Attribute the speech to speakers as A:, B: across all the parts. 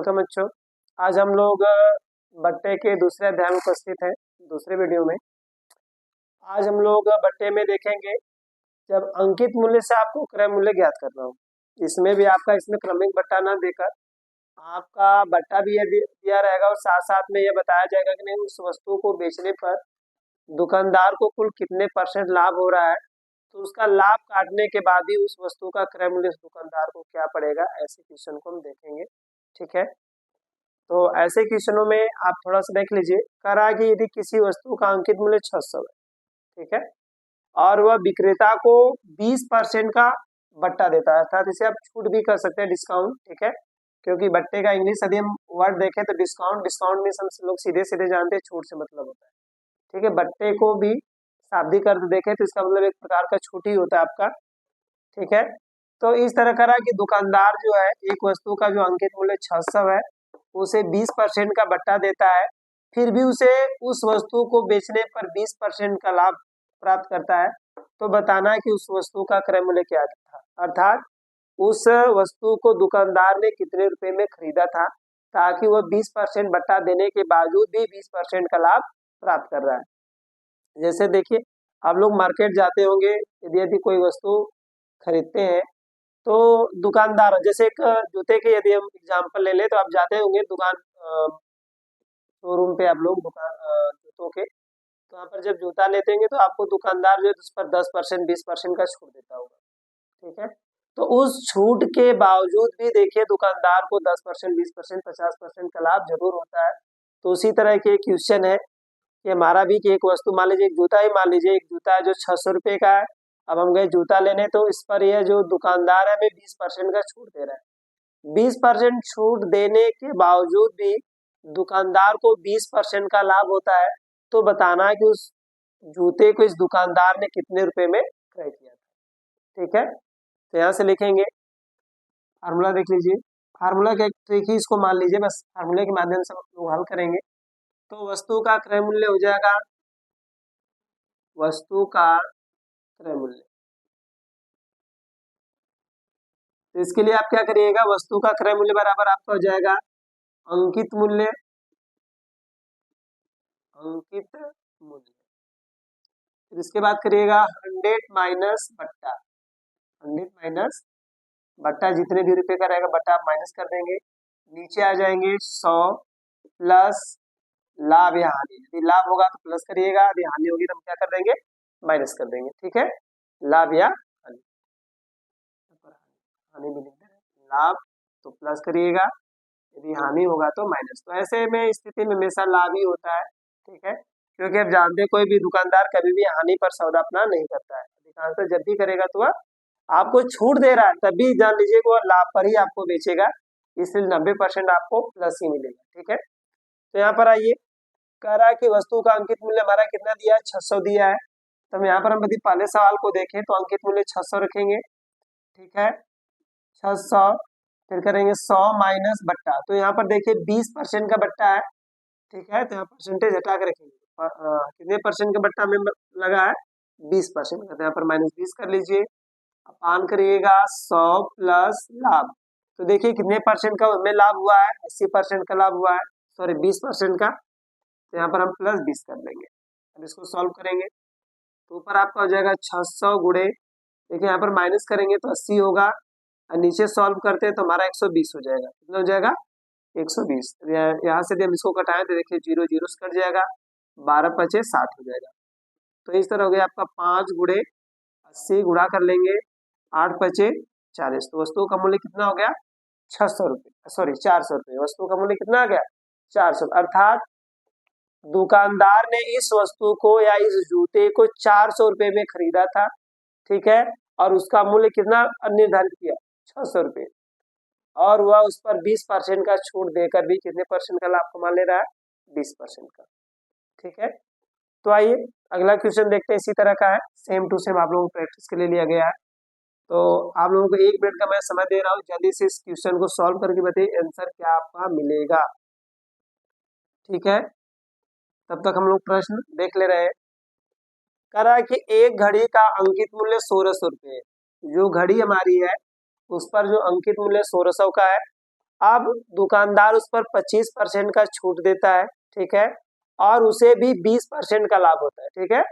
A: Welcome बच्चों। आज हम लोग बट्टे के दूसरे अध्याय में उपस्थित हैं, दूसरे वीडियो में। आज हम लोग बट्टे में देखेंगे जब अंकित मूल्य से आपको क्रय मूल्य ज्ञात करना हो। इसमें भी आपका इसमें क्रमिक बट्टा ना देकर आपका बट्टा भी यह दिया रहेगा और साथ साथ में यह बताया जाएगा कि नहीं उस वस्तु को बेचने पर दुकानदार को कुल कितने % लाभ हो रहा है, तो उसका लाभ काटने के बाद ही उस वस्तु का क्रय मूल्य उस दुकानदार को क्या पड़ेगा। ऐसे क्वेश्चन को हम देखेंगे, ठीक है। तो ऐसे क्वेश्चनों में आप थोड़ा सा देख लीजिए। कह रहा है कि यदि किसी वस्तु का अंकित मूल्य 600 है, ठीक है, और वह विक्रेता को 20% का बट्टा देता है, अर्थात इसे आप छूट भी कर सकते हैं, डिस्काउंट, ठीक है। क्योंकि बट्टे का इंग्लिश यदि हम वर्ड देखें तो डिस्काउंट, डिस्काउंट में हम लोग सीधे सीधे जानते हैं छूट से मतलब होता है, ठीक है। बट्टे को भी शाब्दिक अर्थ देखें तो इसका मतलब एक प्रकार का छूट ही होता है आपका, ठीक है। तो इस तरह करा कि दुकानदार जो है एक वस्तु का जो अंकित मूल्य 600 है उसे 20% का बट्टा देता है, फिर भी उसे उस वस्तु को बेचने पर 20% का लाभ प्राप्त करता है। तो बताना है कि उस वस्तु का क्रय मूल्य क्या था, अर्थात उस वस्तु को दुकानदार ने कितने रुपए में खरीदा था, ताकि वह 20% बट्टा देने के बावजूद भी 20% का लाभ प्राप्त कर रहा है। जैसे देखिए, आप लोग मार्केट जाते होंगे, यदि कोई वस्तु खरीदते हैं तो दुकानदार, जैसे एक जूते के यदि हम एग्जांपल ले लें तो आप जाते होंगे दुकान शोरूम पे, आप लोग दुकान जूतों के, तो वहाँ पर जब जूता लेते होंगे तो आपको दुकानदार जो है उस पर 10% 20% का छूट देता होगा, ठीक है। तो उस छूट के बावजूद भी देखिए दुकानदार को 10% 20% 50% का लाभ जरूर होता है। तो उसी तरह के क्वेश्चन है कि हमारा भी कि एक वस्तु मान लीजिए, एक जूता ही मान लीजिए, एक जूता है जो 600 रुपये का है। अब हम गए जूता लेने, तो इस पर यह जो दुकानदार है हमें 20% का छूट दे रहा है। 20% छूट देने के बावजूद भी दुकानदार को 20% का लाभ होता है। तो बताना है कि उस जूते को इस दुकानदार ने कितने रुपए में क्रय किया था, ठीक है। तो यहाँ से लिखेंगे, फार्मूला देख लीजिए। फार्मूला का एक ट्रिक ही इसको मान लीजिए, बस फार्मूले के माध्यम से हम लोग हल करेंगे। तो वस्तु का क्रय मूल्य हो जाएगा, वस्तु का क्रय मूल्य। तो इसके लिए आप क्या करिएगा, वस्तु का क्रय मूल्य बराबर आपका हो जाएगा अंकित मूल्य, अंकित मूल्य। फिर इसके बाद करिएगा 100 माइनस बट्टा, 100 माइनस बट्टा, जितने भी रुपए का रहेगा बट्टा आप माइनस कर देंगे। नीचे आ जाएंगे 100 प्लस लाभ या हानि। यदि लाभ होगा तो प्लस करिएगा, यदि हानि होगी तो हम क्या कर देंगे, माइनस कर देंगे, ठीक है। लाभ या हानि, हानि भी लिख दे रहे हैं, लाभ तो प्लस करिएगा, यदि हानि होगा तो माइनस। तो ऐसे में स्थिति में हमेशा लाभ ही होता है, ठीक है। क्योंकि आप जानते हैं कोई भी दुकानदार कभी भी हानि पर सौदा अपना नहीं करता है, अधिकांशतः जब भी करेगा तो वह आपको छूट दे रहा है तभी जान लीजिए कि वह लाभ पर ही आपको बेचेगा, इसलिए 90% आपको प्लस ही मिलेगा, ठीक है। तो यहाँ पर आइए, कह रहा है कि वस्तु का अंकित मूल्य हमारा कितना दिया है, 600 दिया है। तो हम यहाँ पर हम यदि पहले सवाल को देखें तो अंकित मूल्य 600 रखेंगे, ठीक है, 600। फिर करेंगे 100 माइनस बट्टा, तो यहाँ पर देखिए 20% का बट्टा है, ठीक है। तो यहाँ परसेंटेज हटा के रखेंगे, कितने % का बट्टा में लगा है, 20% का, तो यहाँ पर -20 कर लीजिए। अपान करिएगा 100 प्लस लाभ, तो देखिए कितने % का हमें लाभ हुआ है, 80% का लाभ हुआ है, सॉरी 20% का। तो यहाँ पर हम +20 कर लेंगे। अब इसको सॉल्व करेंगे तो ऊपर आपका हो जाएगा 600 गुणे, देखिए यहाँ पर माइनस करेंगे तो 80 होगा, और नीचे सॉल्व करते हैं तो हमारा 120 हो जाएगा। कितना हो जाएगा, 120। यहाँ से हम इसको कटाएं तो देखिए 0 0 से कट जाएगा, 12 पचे 60 हो जाएगा। तो इस तरह हो गया आपका 5 गुणे 80, गुणा कर लेंगे 8 पचे 40। तो वस्तु का मूल्य कितना हो गया, 600 रुपये, सॉरी 400 रुपये। वस्तु का मूल्य कितना आ गया, 400। अर्थात दुकानदार ने इस वस्तु को या इस जूते को 400 रुपये में खरीदा था, ठीक है, और उसका मूल्य कितना निर्धारित किया, 600 रुपये, और वह उस पर 20% का छूट देकर भी कितने % का लाभ कमा ले रहा है, 20% का, ठीक है। तो आइए अगला क्वेश्चन देखते हैं, इसी तरह का है, सेम टू सेम आप लोगों को प्रैक्टिस के लिए लिया गया है। तो आप लोगों को 1 मिनट का मैं समय दे रहा हूँ, जल्दी से इस क्वेश्चन को सॉल्व करके बताइए आंसर क्या आपका मिलेगा, ठीक है। तब तक हम लोग प्रश्न देख ले रहे हैं। कह रहा है कि एक घड़ी का अंकित मूल्य 1600 रुपये है। जो घड़ी हमारी है उस पर जो अंकित मूल्य 1600 का है, अब दुकानदार उस पर 25% का छूट देता है, ठीक है, और उसे भी 20% का लाभ होता है, ठीक है।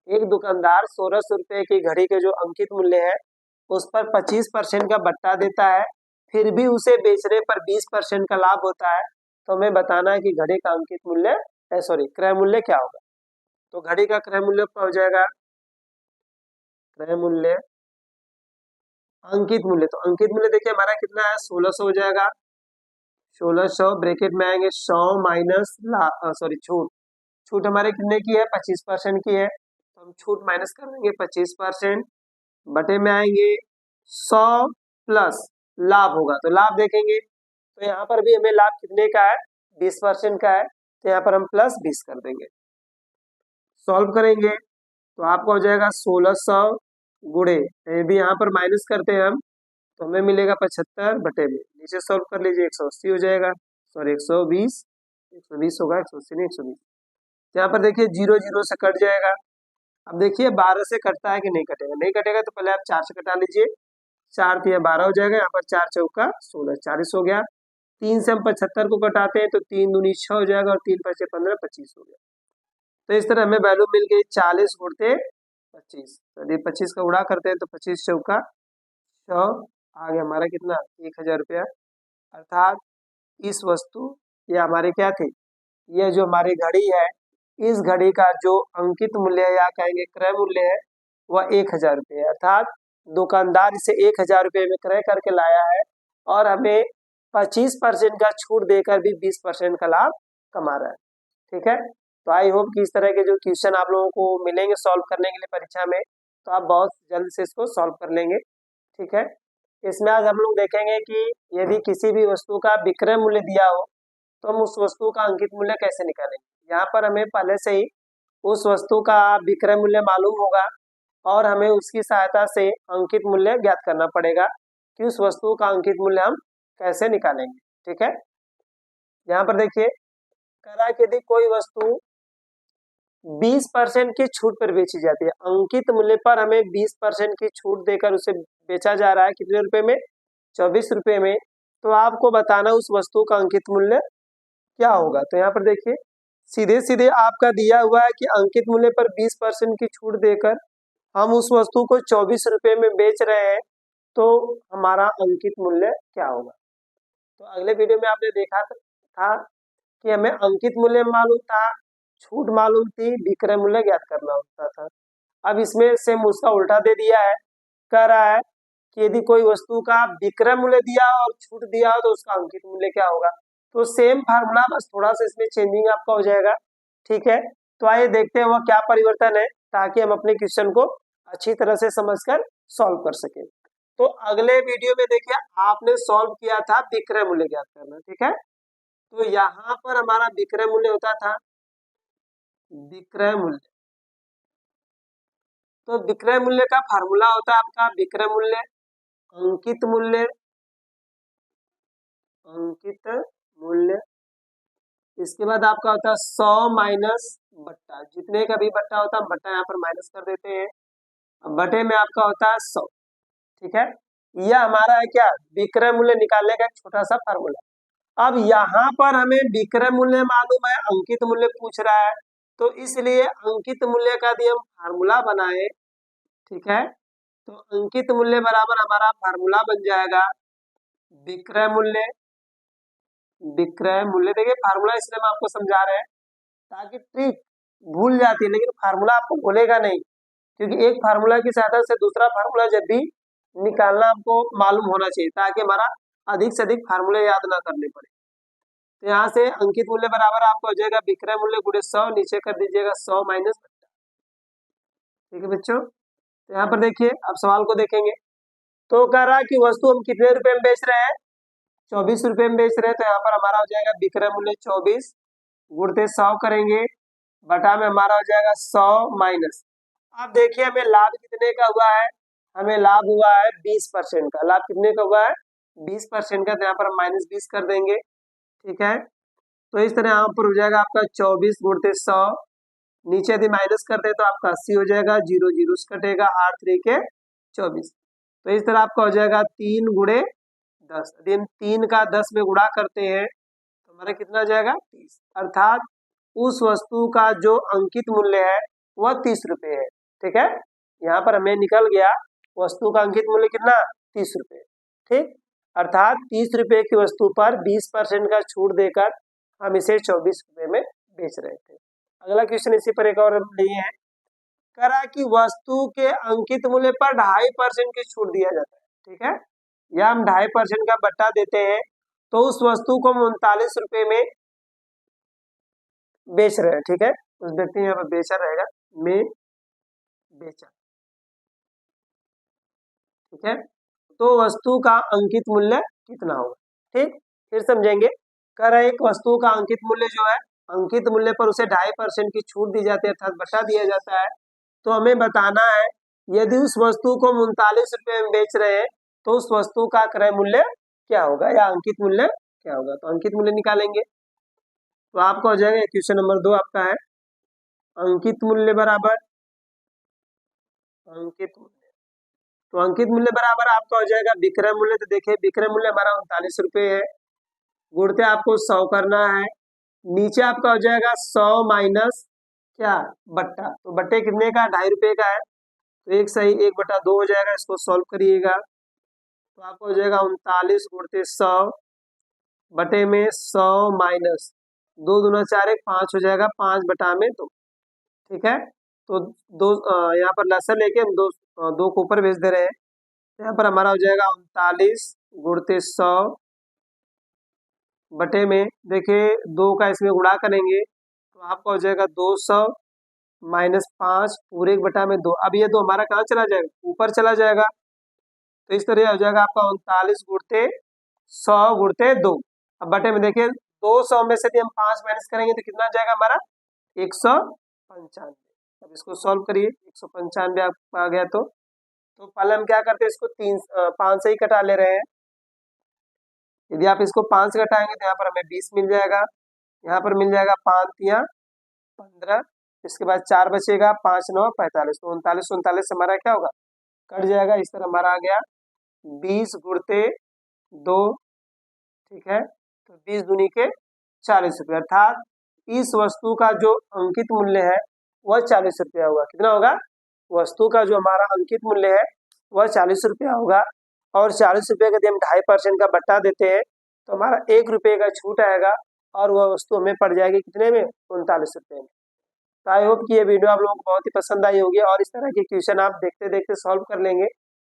A: एक दुकानदार 1600 रुपये की घड़ी के जो अंकित मूल्य है उस पर 25% का बट्टा देता है, फिर भी उसे बेचने पर 20% का लाभ होता है। तो हमें बताना है कि घड़ी का अंकित मूल्य क्रय मूल्य क्या होगा। तो घड़ी का क्रय मूल्य क्या हो जाएगा, क्रय मूल्य अंकित मूल्य, तो अंकित मूल्य देखिए हमारा कितना है 1600 हो जाएगा। 1600 ब्रैकेट में आएंगे 100 माइनस छूट, छूट हमारे कितने की है 25% की है, तो हम छूट माइनस कर देंगे 25%, बटे में आएंगे 100 प्लस लाभ होगा, तो लाभ देखेंगे तो यहाँ पर भी हमें लाभ कितने का है 20% का है, तो यहाँ पर हम प्लस 20 कर देंगे। सॉल्व करेंगे तो आपका हो जाएगा 1600 गुणे, भी यहाँ पर माइनस करते हैं हम, तो हमें मिलेगा 75 बटे में, नीचे सॉल्व कर लीजिए 180 हो जाएगा, सॉरी 120 होगा, 180 नहीं 120। यहाँ पर देखिए 0 0 से कट जाएगा। अब देखिए 12 से कटता है कि नहीं कटेगा, नहीं कटेगा तो पहले आप 4 से कटा लीजिए, 4 3 12 हो जाएगा, यहाँ पर 4 चौका 16 40 हो गया। 3 से हम 75 को कटाते हैं तो 3 दूनी 6 हो जाएगा और 3 5 15 25 हो गया। तो इस तरह हमें वैल्यू मिल गई 40 गुणते 25, यदि 25 का गुणा करते हैं तो 25 चौका 100 आ गया हमारा कितना 1000 रुपया। अर्थात इस वस्तु ये हमारी क्या थी, ये जो हमारी घड़ी है, इस घड़ी का जो अंकित मूल्य है या कहेंगे क्रय मूल्य है वह 1000 रुपये है। अर्थात दुकानदार इसे 1000 रुपये में क्रय करके लाया है और हमें 25% का छूट देकर भी 20% का लाभ कमा रहा है, ठीक है। तो आई होप कि इस तरह के जो क्वेश्चन आप लोगों को मिलेंगे सॉल्व करने के लिए परीक्षा में, तो आप बहुत जल्द से इसको सॉल्व कर लेंगे, ठीक है। इसमें आज हम लोग देखेंगे कि यदि किसी भी वस्तु का विक्रय मूल्य दिया हो तो हम उस वस्तु का अंकित मूल्य कैसे निकालेंगे। यहाँ पर हमें पहले से ही उस वस्तु का विक्रय मूल्य मालूम होगा और हमें उसकी सहायता से अंकित मूल्य ज्ञात करना पड़ेगा कि उस वस्तु का अंकित मूल्य हम कैसे निकालेंगे, ठीक है। यहाँ पर देखिए करा कि यदि कोई वस्तु 20% की छूट पर बेची जाती है, अंकित मूल्य पर हमें 20% की छूट देकर उसे बेचा जा रहा है कितने रुपए में 24 रुपए में, तो आपको बताना उस वस्तु का अंकित मूल्य क्या होगा। तो यहाँ पर देखिए सीधे सीधे आपका दिया हुआ है कि अंकित मूल्य पर 20% की छूट देकर हम उस वस्तु को 24 रुपए में बेच रहे हैं, तो हमारा अंकित मूल्य क्या होगा। तो अगले वीडियो में आपने देखा था कि हमें अंकित मूल्य मालूम था, छूट मालूम थी, विक्रय मूल्य ज्ञात करना होता था। अब इसमें सेम उसका उल्टा दे दिया है, कह रहा है कि यदि कोई वस्तु का विक्रय मूल्य दिया और छूट दिया हो तो उसका अंकित मूल्य क्या होगा। तो सेम फार्मूला, बस थोड़ा सा इसमें चेंजिंग आपका हो जाएगा, ठीक है। तो आइए देखते हैं वह क्या परिवर्तन है ताकि हम अपने क्वेश्चन को अच्छी तरह से समझकर सॉल्व कर सके। तो अगले वीडियो में देखिए आपने सॉल्व किया था विक्रय मूल्य ज्ञात करना, ठीक है। तो यहाँ पर हमारा विक्रय मूल्य होता था विक्रय मूल्य, तो विक्रय मूल्य का फार्मूला होता है आपका विक्रय मूल्य अंकित मूल्य, अंकित मूल्य, इसके बाद आपका होता है 100 माइनस बट्टा, जितने का भी बट्टा होता है बट्टा यहाँ पर माइनस कर देते हैं, अब बटे में आपका होता है 100, ठीक है। यह हमारा है क्या विक्रय मूल्य निकालने का एक छोटा सा फार्मूला। अब यहाँ पर हमें विक्रय मूल्य मालूम है, अंकित मूल्य पूछ रहा है, तो इसलिए अंकित मूल्य का यदि हम फार्मूला बनाए, ठीक है, तो अंकित मूल्य बराबर हमारा फार्मूला बन जाएगा विक्रय मूल्य, विक्रय मूल्य देखिए फार्मूला इसलिए हम आपको समझा रहे हैं ताकि ट्रिक भूल जाती है लेकिन फार्मूला आपको भूलेगा नहीं, क्योंकि एक फार्मूला की सहायता से दूसरा फार्मूला जब भी निकालना आपको मालूम होना चाहिए ताकि हमारा अधिक से अधिक फार्मूले याद ना करने पड़े। तो यहाँ से अंकित मूल्य बराबर आपका हो जाएगा विक्रय मूल्य गुणे 100, नीचे कर दीजिएगा 100 माइनस बट्टा, ठीक है बच्चों। तो यहाँ पर देखिए अब सवाल को देखेंगे, तो कह रहा है कि वस्तु हम कितने रुपए में बेच रहे हैं 24 रुपए में बेच रहे हैं, तो यहाँ पर हमारा हो जाएगा विक्रय मूल्य 24 गुणते 100 करेंगे, बटा में हमारा हो जाएगा 100 माइनस, अब देखिए हमें लाभ कितने का हुआ है, हमें लाभ हुआ है 20% का, लाभ कितने का हुआ है 20% का, तो यहाँ पर हम माइनस 20 कर देंगे, ठीक है। तो इस तरह यहाँ पर हो जाएगा आपका 24 गुणते 100, नीचे यदि माइनस करते हैं तो आपका 80 हो जाएगा, 0 0 से कटेगा, 8 3 के 24, तो इस तरह आपका हो जाएगा 3 गुणे 10। यदि हम 3 का 10 में गुणा करते हैं तो हमारा कितना आ जाएगा 30, अर्थात उस वस्तु का जो अंकित मूल्य है वह 30 रुपये है। ठीक है, यहाँ पर हमें निकल गया वस्तु का अंकित मूल्य कितना 30 रुपये। ठीक, अर्थात 30 रुपये की वस्तु पर 20% का छूट देकर हम इसे 24 रुपये में बेच रहे थे। अगला क्वेश्चन इसी पर एक और लिए है, करा कि वस्तु के अंकित मूल्य पर 2.5% की छूट दिया जाता है। ठीक है, या हम 2.5% का बट्टा देते हैं तो उस वस्तु को हम 39 रुपये में बेच रहे हैं। ठीक है, उस व्यक्ति ने यहाँ पर बेचा रहेगा, में बेचा। ठीक है, तो वस्तु का अंकित मूल्य कितना होगा। ठीक, फिर समझेंगे। कर एक वस्तु का अंकित मूल्य जो है, अंकित मूल्य पर उसे 2.5% की छूट दी जाती है, अर्थात बटा दिया जाता है। तो हमें बताना है यदि उस वस्तु को 39 रुपये में बेच रहे हैं तो उस वस्तु का क्रय मूल्य क्या होगा या अंकित मूल्य क्या होगा। तो अंकित मूल्य निकालेंगे तो आपका हो जाएगा क्वेश्चन नंबर 2 आपका है अंकित मूल्य बराबर अंकित मूल्य। तो अंकित मूल्य बराबर आपका हो जाएगा विक्रय मूल्य। तो देखिए विक्रय मूल्य हमारा 39 रुपये है, गुणते आपको 100 करना है, नीचे आपका हो जाएगा 100 माइनस क्या बट्टा। तो बट्टे कितने का 2.5 रुपये का है, तो एक सही 1/2 हो जाएगा। इसको सॉल्व करिएगा तो आपको हो जाएगा 39 गुणते 100 बटे में 100 माइनस 2 दूना 4 1 5 हो जाएगा, 5/2। ठीक है, तो दो यहाँ पर लसन लेके हम दो को ऊपर भेज दे रहे हैं। यहाँ पर हमारा हो जाएगा 39 गुणते 100 बटे में देखिए 2 का इसमें गुणा करेंगे तो आपका हो जाएगा 200 माइनस 5 पूरे 1/2। अब ये 2 हमारा कहाँ चला जाएगा, ऊपर चला जाएगा। तो इस तरह हो जाएगा आपका 39 गुणते 100 गुणते 2। अब बटे में देखिए 200 में से हम 5 माइनस करेंगे तो कितना जाएगा हमारा 195। अब इसको सॉल्व करिए, 195 आ गया। तो पहले हम क्या करते हैं, इसको 5 से ही कटा ले रहे हैं। यदि आप इसको 5 से घटाएंगे तो यहाँ पर हमें 20 मिल जाएगा, यहाँ पर मिल जाएगा 5 तिया 15, इसके बाद 4 बचेगा, 5 9 45। तो 39 से हमारा क्या होगा कट जाएगा। इस तरह हमारा आ गया 20 गुणते 2। ठीक है, तो 20 दूनी के 40 रुपये, अर्थात इस वस्तु का जो अंकित मूल्य है वह 40 रुपया होगा। कितना होगा, वस्तु का जो हमारा अंकित मूल्य है वह 40 रुपया होगा। और 40 रुपये का यदि हम 2.5% का बट्टा देते हैं तो हमारा 1 रुपये का छूट आएगा और वह वस्तु हमें पड़ जाएगी कितने में 39 रुपये में। तो आई होप कि ये वीडियो आप लोगों को बहुत ही पसंद आई होगी और इस तरह के क्वेश्चन आप देखते देखते सॉल्व कर लेंगे।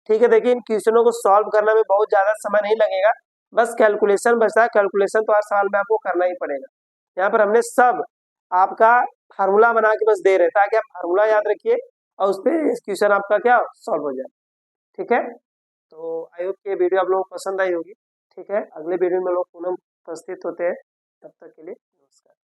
A: ठीक है, देखिए इन क्वेश्चनों को सॉल्व करने में बहुत ज़्यादा समय नहीं लगेगा, बस कैलकुलेशन बचता है। कैलकुलेशन तो हर सवाल में आपको करना ही पड़ेगा। यहाँ पर हमने सब आपका फार्मूला बना के बस दे रहे ताकि आप फार्मूला याद रखिए और उस पर क्वेश्चन आपका क्या सॉल्व हो जाए। ठीक है, तो आई होप कि ये वीडियो आप लोगों को पसंद आई होगी। ठीक है, अगले वीडियो में लोग पुनः उपस्थित होते हैं, तब तक के लिए नमस्कार।